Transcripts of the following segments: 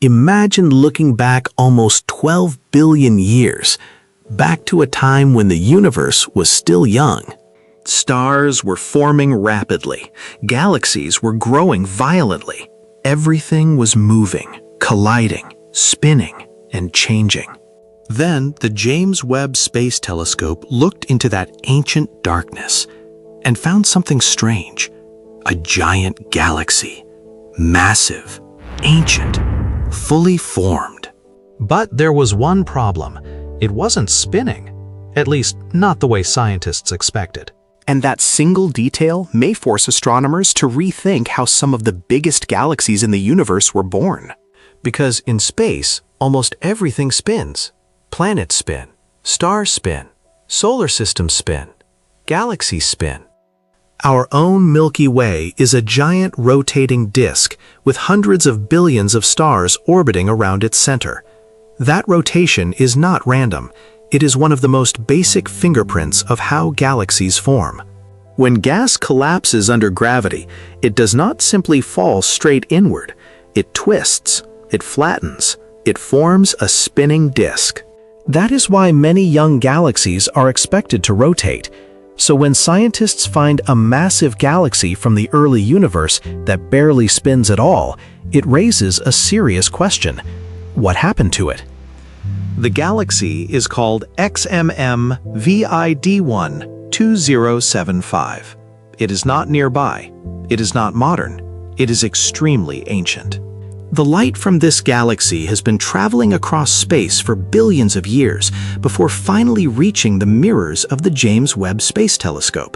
Imagine looking back almost 12 billion years, back to a time when the universe was still young. Stars were forming rapidly. Galaxies were growing violently. Everything was moving, colliding, spinning, and changing. Then the James Webb Space Telescope looked into that ancient darkness and found something strange. A giant galaxy. Massive, ancient, fully formed. But there was one problem. It wasn't spinning. At least, not the way scientists expected. And that single detail may force astronomers to rethink how some of the biggest galaxies in the universe were born. Because in space, almost everything spins. Planets spin, stars spin, solar systems spin, galaxies spin. Our own Milky Way is a giant rotating disk with hundreds of billions of stars orbiting around its center. That rotation is not random. It is one of the most basic fingerprints of how galaxies form. When gas collapses under gravity, it does not simply fall straight inward. It twists, it flattens, it forms a spinning disk. That is why many young galaxies are expected to rotate. So when scientists find a massive galaxy from the early universe that barely spins at all, it raises a serious question. What happened to it? The galaxy is called XMM VID1 2075. It is not nearby. It is not modern. It is extremely ancient. The light from this galaxy has been traveling across space for billions of years before finally reaching the mirrors of the James Webb Space Telescope.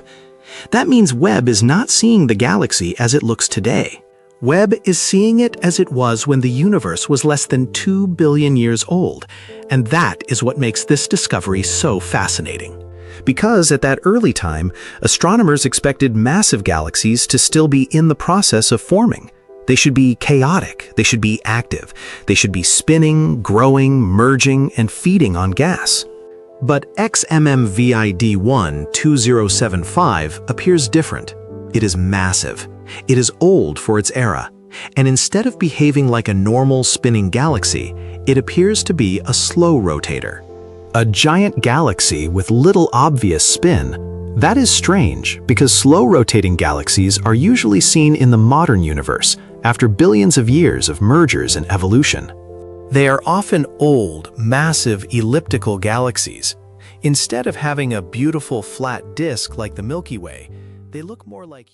That means Webb is not seeing the galaxy as it looks today. Webb is seeing it as it was when the universe was less than 2 billion years old, and that is what makes this discovery so fascinating. Because at that early time, astronomers expected massive galaxies to still be in the process of forming. They should be chaotic, they should be active, they should be spinning, growing, merging, and feeding on gas. But XMM-VID1 2075 appears different. It is massive. It is old for its era. And instead of behaving like a normal spinning galaxy, it appears to be a slow rotator. A giant galaxy with little obvious spin. That is strange because slow rotating galaxies are usually seen in the modern universe after billions of years of mergers and evolution. They are often old, massive elliptical galaxies. Instead of having a beautiful flat disk like the Milky Way, they look more like